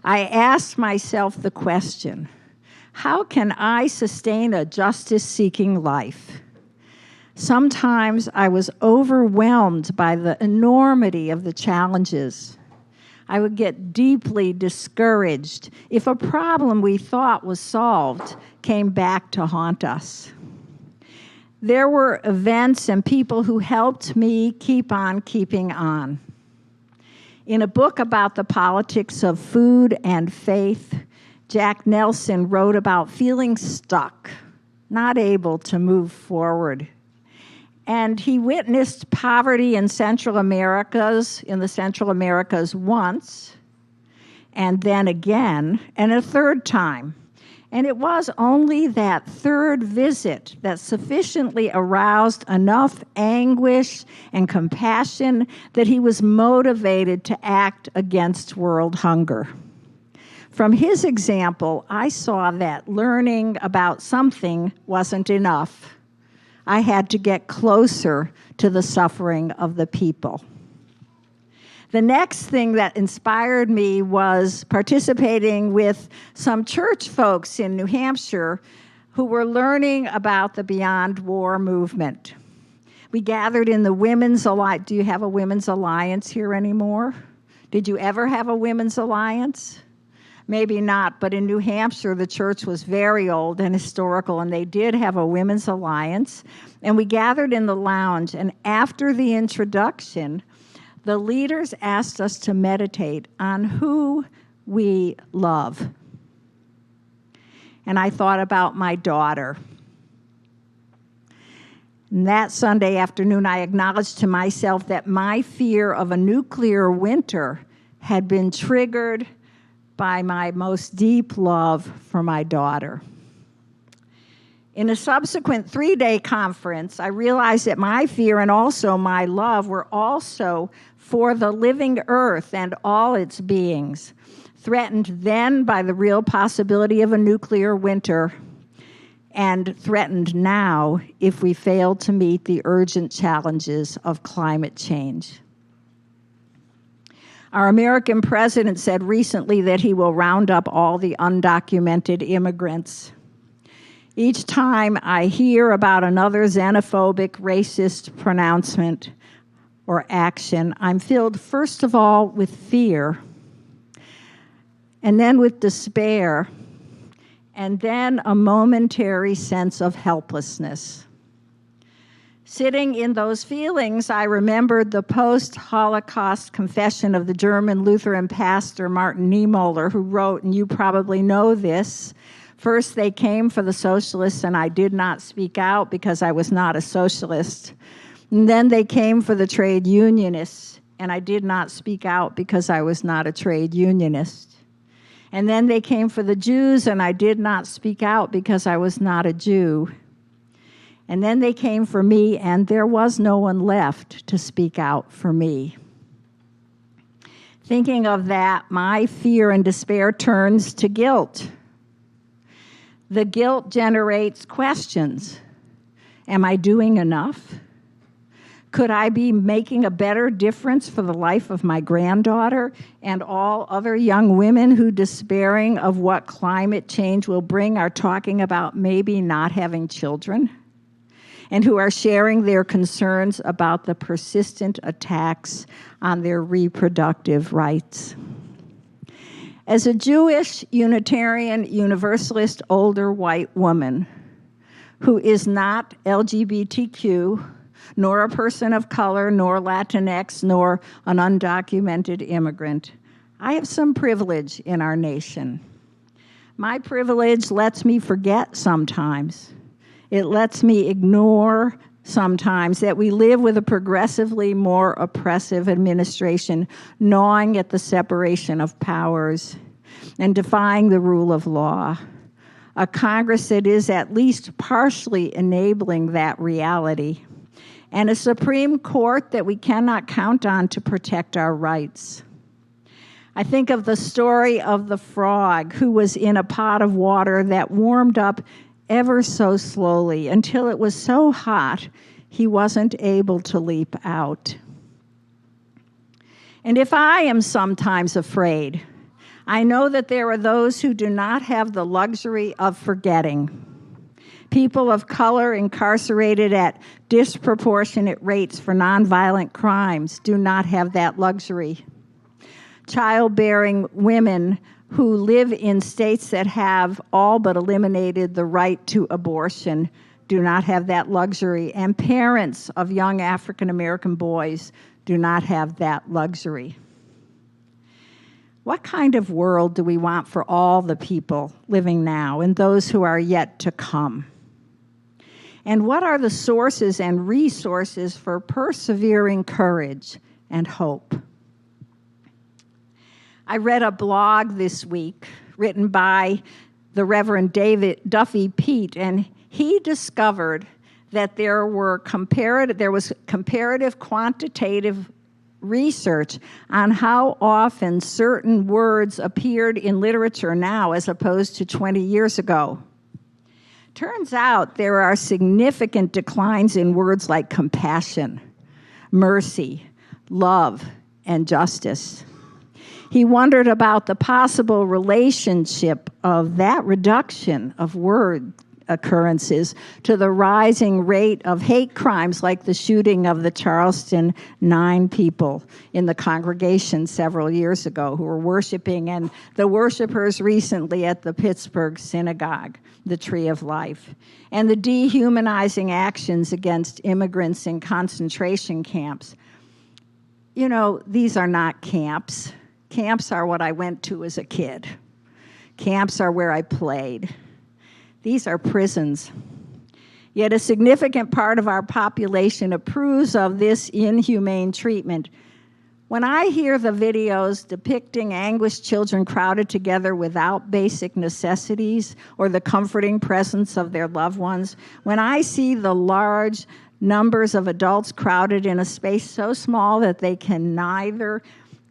I asked myself the question, how can I sustain a justice-seeking life? Sometimes I was overwhelmed by the enormity of the challenges. I would get deeply discouraged if a problem we thought was solved came back to haunt us. There were events and people who helped me keep on keeping on. In a book about the politics of food and faith, Jack Nelson wrote about feeling stuck, not able to move forward. And he witnessed poverty in the Central Americas once, and then again, and a third time. And it was only that third visit that sufficiently aroused enough anguish and compassion that he was motivated to act against world hunger. From his example, I saw that learning about something wasn't enough. I had to get closer to the suffering of the people. The next thing that inspired me was participating with some church folks in New Hampshire who were learning about the Beyond War movement. We gathered in the Women's Alliance. Do you have a Women's Alliance here anymore? Did you ever have a Women's Alliance? Maybe not, but in New Hampshire, the church was very old and historical, and they did have a Women's Alliance. And we gathered in the lounge, and after the introduction, the leaders asked us to meditate on who we love. And I thought about my daughter. And that Sunday afternoon, I acknowledged to myself that my fear of a nuclear winter had been triggered by my most deep love for my daughter. In a subsequent 3-day conference, I realized that my fear and also my love were also for the living earth and all its beings, threatened then by the real possibility of a nuclear winter, and threatened now if we fail to meet the urgent challenges of climate change. Our American president said recently that he will round up all the undocumented immigrants. Each time I hear about another xenophobic, racist pronouncement or action, I'm filled first of all with fear, and then with despair, and then a momentary sense of helplessness. Sitting in those feelings, I remembered the post-Holocaust confession of the German Lutheran pastor Martin Niemller, who wrote, and you probably know this, first they came for the socialists and I did not speak out because I was not a socialist. And then they came for the trade unionists and I did not speak out because I was not a trade unionist. And then they came for the Jews and I did not speak out because I was not a Jew. And then they came for me, and there was no one left to speak out for me. Thinking of that, my fear and despair turns to guilt. The guilt generates questions. Am I doing enough? Could I be making a better difference for the life of my granddaughter and all other young women who, despairing of what climate change will bring, are talking about maybe not having children? And who are sharing their concerns about the persistent attacks on their reproductive rights. As a Jewish, Unitarian, Universalist, older white woman who is not LGBTQ, nor a person of color, nor Latinx, nor an undocumented immigrant, I have some privilege in our nation. My privilege lets me forget sometimes. It lets me ignore sometimes that we live with a progressively more oppressive administration, gnawing at the separation of powers and defying the rule of law. A Congress that is at least partially enabling that reality, and a Supreme Court that we cannot count on to protect our rights. I think of the story of the frog who was in a pot of water that warmed up ever so slowly until it was so hot he wasn't able to leap out. And if I am sometimes afraid, I know that there are those who do not have the luxury of forgetting. People of color incarcerated at disproportionate rates for nonviolent crimes do not have that luxury. Childbearing women who live in states that have all but eliminated the right to abortion do not have that luxury, and parents of young African American boys do not have that luxury. What kind of world do we want for all the people living now and those who are yet to come? And what are the sources and resources for persevering courage and hope? I read a blog this week written by the Reverend Duffy Pete, and he discovered that there was comparative quantitative research on how often certain words appeared in literature now as opposed to 20 years ago. Turns out there are significant declines in words like compassion, mercy, love, and justice. He wondered about the possible relationship of that reduction of word occurrences to the rising rate of hate crimes like the shooting of the Charleston 9 people in the congregation several years ago who were worshiping, and the worshipers recently at the Pittsburgh synagogue, the Tree of Life, and the dehumanizing actions against immigrants in concentration camps. You know, these are not camps. Camps are what I went to as a kid. Camps are where I played. These are prisons. Yet a significant part of our population approves of this inhumane treatment. When I hear the videos depicting anguished children crowded together without basic necessities or the comforting presence of their loved ones, when I see the large numbers of adults crowded in a space so small that they can neither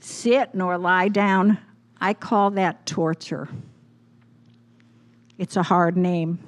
sit nor lie down, I call that torture. It's a hard name.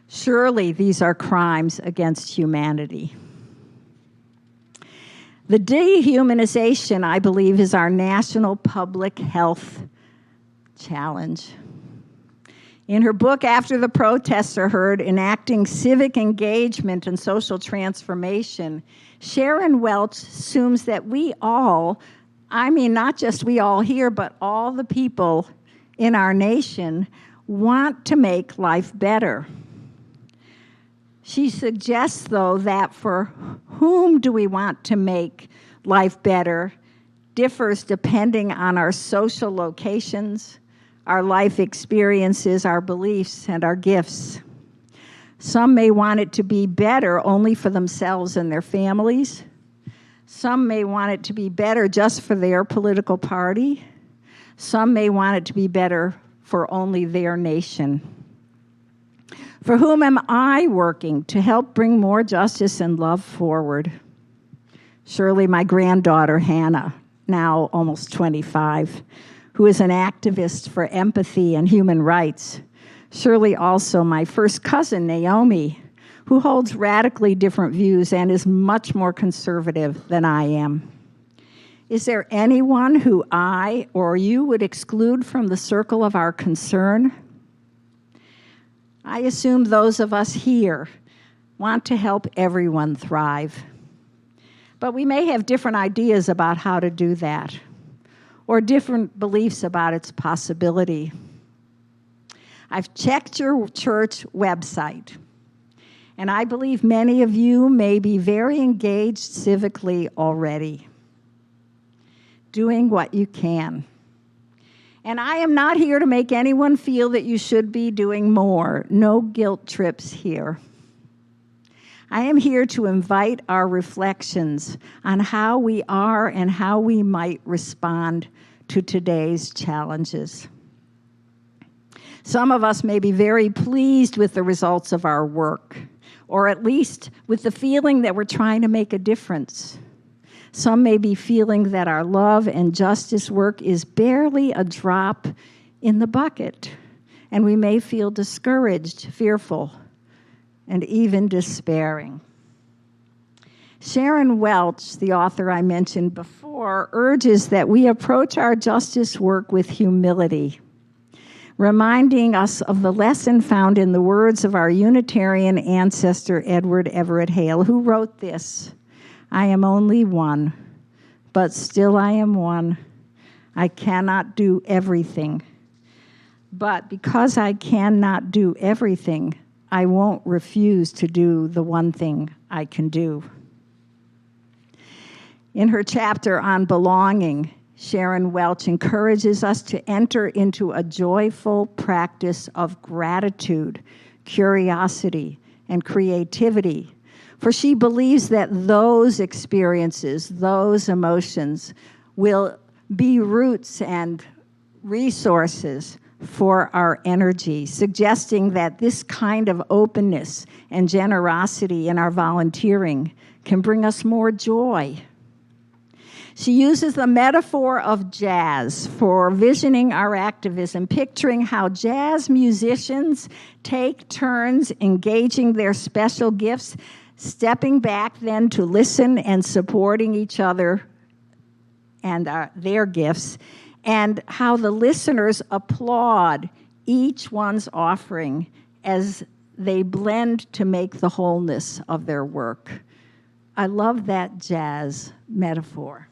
Surely these are crimes against humanity. The dehumanization, I believe, is our national public health challenge. In her book, After the Protests Are Heard, Enacting Civic Engagement and Social Transformation, Sharon Welch assumes that we all, I mean not just we all here, but all the people in our nation want to make life better. She suggests, though, that for whom do we want to make life better differs depending on our social locations, our life experiences, our beliefs, and our gifts. Some may want it to be better only for themselves and their families. Some may want it to be better just for their political party. Some may want it to be better for only their nation. For whom am I working to help bring more justice and love forward? Surely my granddaughter, Hannah, now almost 25, who is an activist for empathy and human rights. Surely also my first cousin, Naomi, who holds radically different views and is much more conservative than I am. Is there anyone who I or you would exclude from the circle of our concern? I assume those of us here want to help everyone thrive. But we may have different ideas about how to do that, or different beliefs about its possibility. I've checked your church website, and I believe many of you may be very engaged civically already, doing what you can. And I am not here to make anyone feel that you should be doing more. No guilt trips here. I am here to invite our reflections on how we are and how we might respond to today's challenges. Some of us may be very pleased with the results of our work, or at least with the feeling that we're trying to make a difference. Some may be feeling that our love and justice work is barely a drop in the bucket, and we may feel discouraged, fearful, and even despairing. Sharon Welch, the author I mentioned before, urges that we approach our justice work with humility, reminding us of the lesson found in the words of our Unitarian ancestor, Edward Everett Hale, who wrote this: "I am only one, but still I am one. I cannot do everything. But because I cannot do everything, I won't refuse to do the one thing I can do." In her chapter on belonging, Sharon Welch encourages us to enter into a joyful practice of gratitude, curiosity, and creativity, for she believes that those experiences, those emotions, will be roots and resources for our energy, suggesting that this kind of openness and generosity in our volunteering can bring us more joy. She uses the metaphor of jazz for visioning our activism, picturing how jazz musicians take turns engaging their special gifts, stepping back then to listen and supporting each other and their gifts, and how the listeners applaud each one's offering as they blend to make the wholeness of their work. I love that jazz metaphor.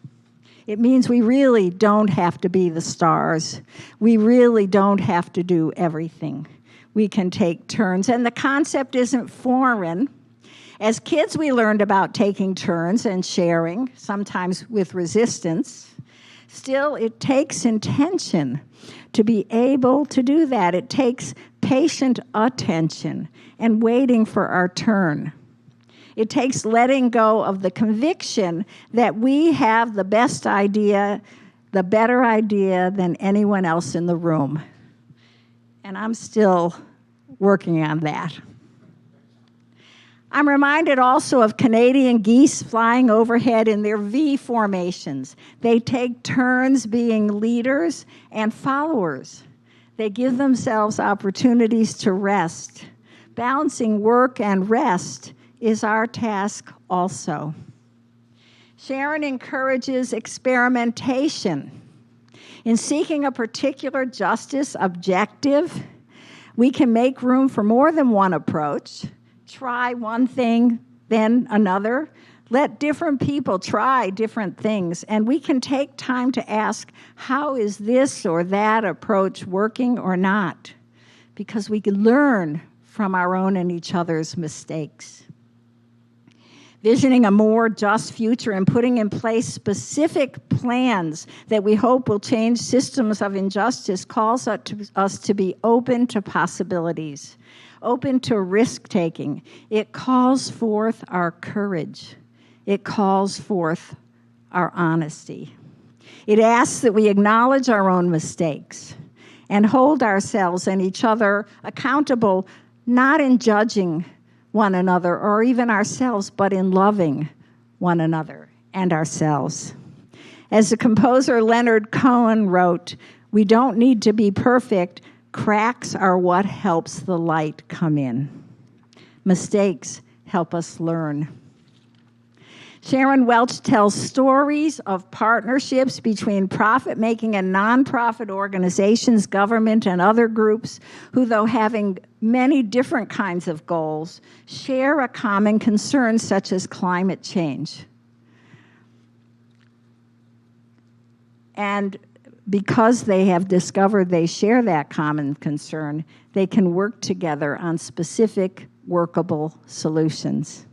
It means we really don't have to be the stars. We really don't have to do everything. We can take turns. And the concept isn't foreign. As kids, we learned about taking turns and sharing, sometimes with resistance. Still, it takes intention to be able to do that. It takes patient attention and waiting for our turn. It takes letting go of the conviction that we have the best idea, the better idea than anyone else in the room. And I'm still working on that. I'm reminded also of Canadian geese flying overhead in their V formations. They take turns being leaders and followers. They give themselves opportunities to rest. Balancing work and rest is our task also. Sharon encourages experimentation. In seeking a particular justice objective, we can make room for more than one approach. Try one thing, then another. Let different people try different things, and we can take time to ask, how is this or that approach working or not? Because we can learn from our own and each other's mistakes. Visioning a more just future and putting in place specific plans that we hope will change systems of injustice calls us to be open to possibilities, open to risk-taking. It calls forth our courage. It calls forth our honesty. It asks that we acknowledge our own mistakes and hold ourselves and each other accountable, not in judging one another or even ourselves, but in loving one another and ourselves. As the composer Leonard Cohen wrote, "We don't need to be perfect. Cracks are what helps the light come in. Mistakes help us learn." Sharon Welch tells stories of partnerships between profit-making and nonprofit organizations, government, and other groups who, though having many different kinds of goals, share a common concern such as climate change. And because they have discovered they share that common concern, they can work together on specific, workable solutions.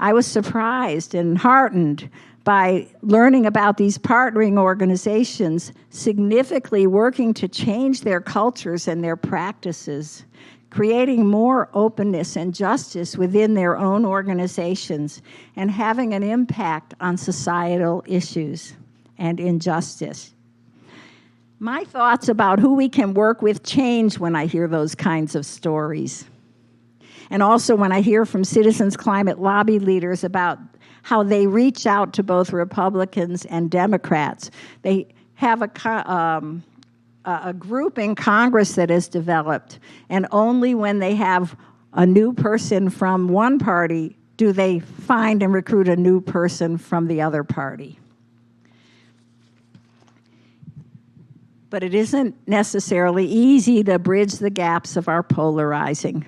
I was surprised and heartened by learning about these partnering organizations significantly working to change their cultures and their practices, creating more openness and justice within their own organizations, and having an impact on societal issues and injustice. My thoughts about who we can work with change when I hear those kinds of stories. And also when I hear from citizens' climate lobby leaders about how they reach out to both Republicans and Democrats. They have a group in Congress that is developed, and only when they have a new person from one party do they find and recruit a new person from the other party? But it isn't necessarily easy to bridge the gaps of our polarizing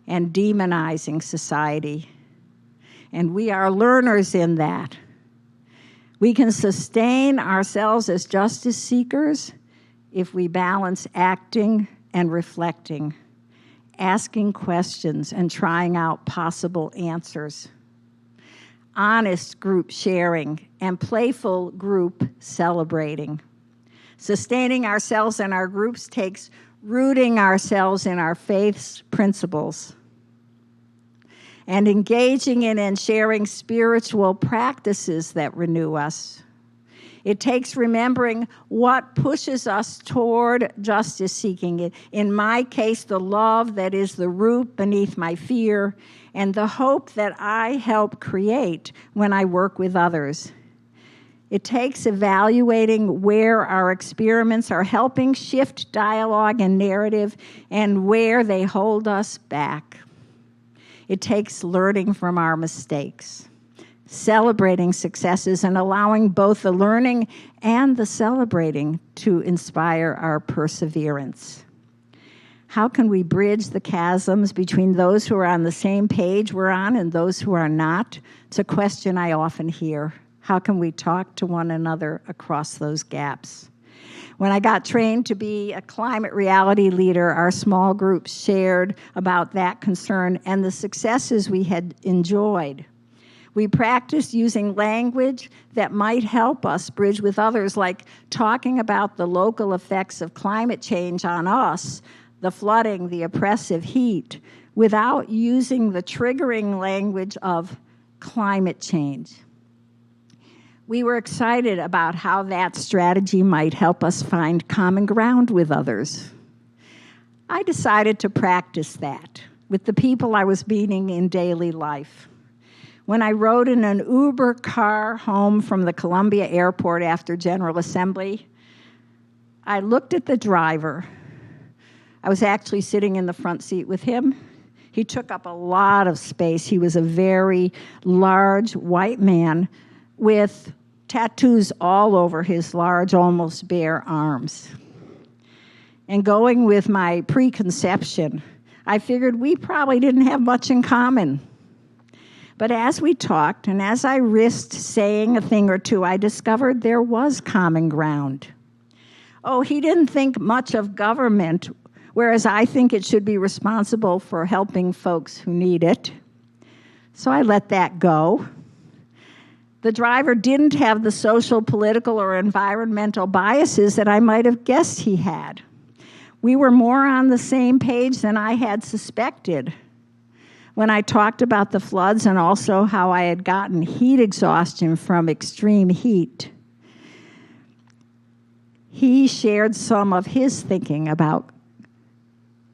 and demonizing society. And we are learners in that. We can sustain ourselves as justice seekers if we balance acting and reflecting, asking questions and trying out possible answers, honest group sharing, and playful group celebrating. Sustaining ourselves and our groups takes rooting ourselves in our faith's principles and engaging in and sharing spiritual practices that renew us. It takes remembering what pushes us toward justice seeking. In my case, the love that is the root beneath my fear and the hope that I help create when I work with others. It takes evaluating where our experiments are helping shift dialogue and narrative and where they hold us back. It takes learning from our mistakes, celebrating successes, and allowing both the learning and the celebrating to inspire our perseverance. How can we bridge the chasms between those who are on the same page we're on and those who are not? It's a question I often hear. How can we talk to one another across those gaps? When I got trained to be a climate reality leader, our small group shared about that concern and the successes we had enjoyed. We practiced using language that might help us bridge with others, like talking about the local effects of climate change on us, the flooding, the oppressive heat, without using the triggering language of climate change. We were excited about how that strategy might help us find common ground with others. I decided to practice that with the people I was meeting in daily life. When I rode in an Uber car home from the Columbia Airport after General Assembly, I looked at the driver. I was actually sitting in the front seat with him. He took up a lot of space. He was a very large white man with tattoos all over his large, almost bare arms. And going with my preconception, I figured we probably didn't have much in common. But as we talked, and as I risked saying a thing or two, I discovered there was common ground. Oh, he didn't think much of government, whereas I think it should be responsible for helping folks who need it. So I let that go. The driver didn't have the social, political, or environmental biases that I might have guessed he had. We were more on the same page than I had suspected. When I talked about the floods and also how I had gotten heat exhaustion from extreme heat, he shared some of his thinking about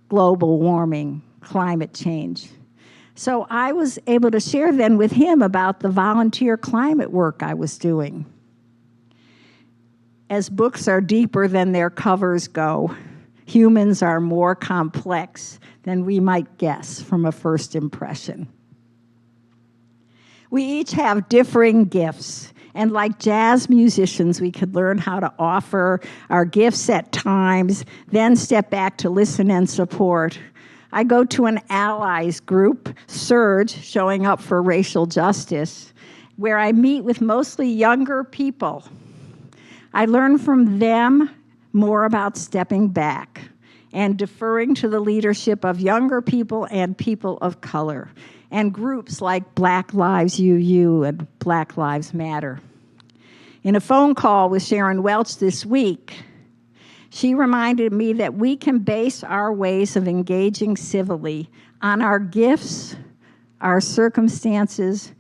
global warming, climate change. So I was able to share then with him about the volunteer climate work I was doing. As books are deeper than their covers go, humans are more complex than we might guess from a first impression. We each have differing gifts, and like jazz musicians, we could learn how to offer our gifts at times, then step back to listen and support. I go to an allies group, Surge, showing up for racial justice, where I meet with mostly younger people. I learn from them more about stepping back and deferring to the leadership of younger people and people of color, and groups like Black Lives UU and Black Lives Matter. In a phone call with Sharon Welch this week, she reminded me that we can base our ways of engaging civilly on our gifts, our circumstances,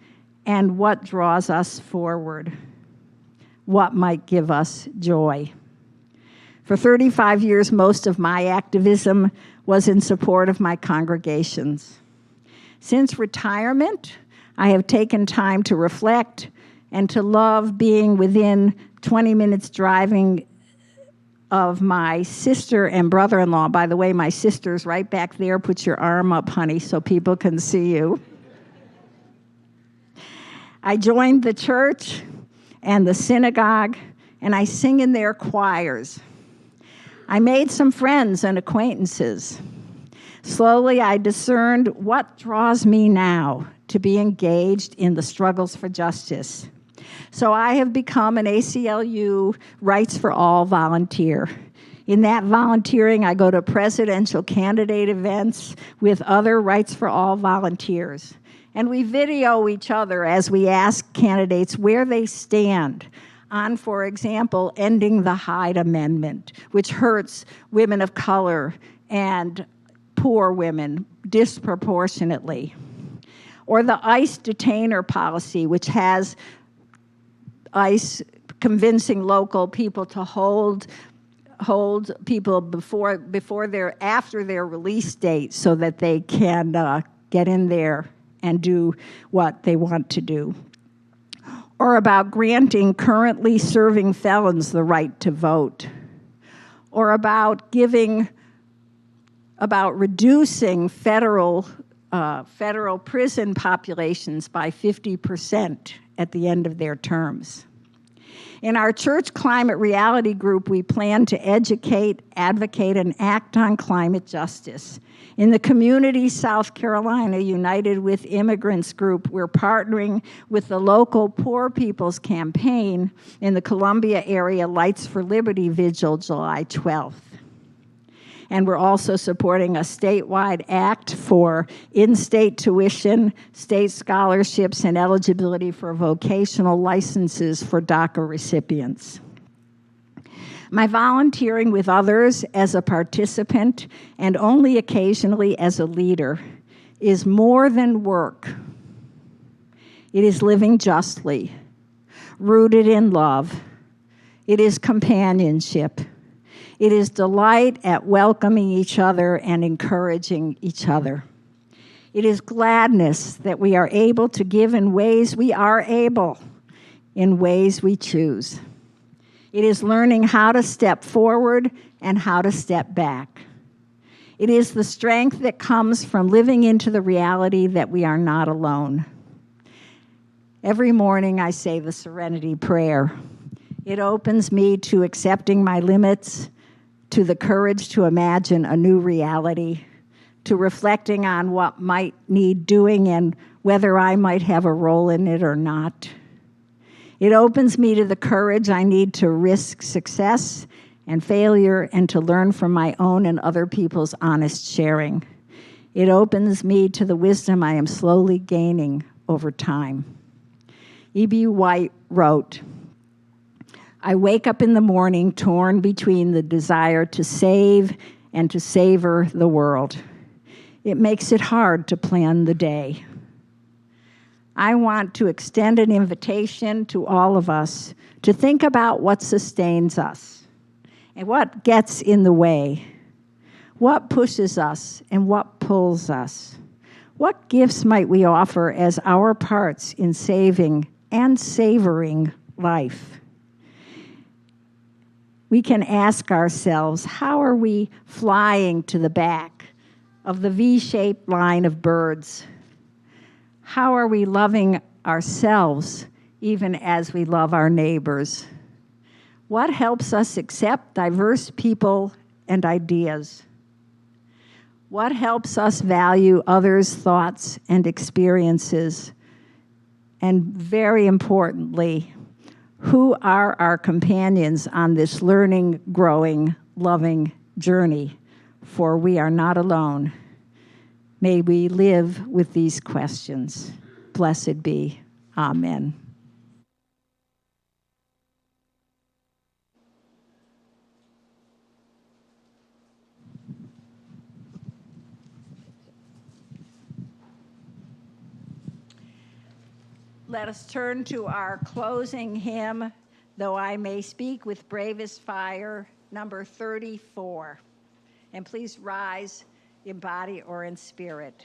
and what draws us forward, what might give us joy. For 35 years, most of my activism was in support of my congregations. Since retirement, I have taken time to reflect and to love being within 20 minutes driving of my sister and brother-in-law. By the way, my sister's right back there. Put your arm up, honey, so people can see you. I joined the church and the synagogue, and I sing in their choirs. I made some friends and acquaintances. Slowly, I discerned what draws me now to be engaged in the struggles for justice. So I have become an ACLU Rights for All volunteer. In that volunteering, I go to presidential candidate events with other Rights for All volunteers. And we video each other as we ask candidates where they stand on, for example, ending the Hyde Amendment, which hurts women of color and poor women disproportionately. Or the ICE detainer policy, which has ICE convincing local people to hold people after their release date so that they can get in there and do what they want to do. Or about granting currently serving felons the right to vote. Or about reducing federal prison populations by 50% at the end of their terms. In our church climate reality group, we plan to educate, advocate, and act on climate justice. In the Community South Carolina United with Immigrants group, we're partnering with the local Poor People's Campaign in the Columbia area Lights for Liberty Vigil, July 12th. And we're also supporting a statewide act for in-state tuition, state scholarships, and eligibility for vocational licenses for DACA recipients. My volunteering with others as a participant and only occasionally as a leader is more than work. It is living justly, rooted in love. It is companionship. It is delight at welcoming each other and encouraging each other. It is gladness that we are able to give in ways we are able, in ways we choose. It is learning how to step forward and how to step back. It is the strength that comes from living into the reality that we are not alone. Every morning I say the Serenity Prayer. It opens me to accepting my limits, to the courage to imagine a new reality, to reflecting on what might need doing and whether I might have a role in it or not. It opens me to the courage I need to risk success and failure and to learn from my own and other people's honest sharing. It opens me to the wisdom I am slowly gaining over time. E.B. White wrote, I wake up in the morning torn between the desire to save and to savor the world. It makes it hard to plan the day. I want to extend an invitation to all of us to think about what sustains us and what gets in the way, what pushes us and what pulls us. What gifts might we offer as our parts in saving and savoring life? We can ask ourselves, how are we flying to the back of the V-shaped line of birds? How are we loving ourselves even as we love our neighbors? What helps us accept diverse people and ideas? What helps us value others' thoughts and experiences? And very importantly, who are our companions on this learning, growing, loving journey? For we are not alone. May we live with these questions. Blessed be. Amen. Let us turn to our closing hymn, Though I May Speak with Bravest Fire, number 34. And please rise in body or in spirit.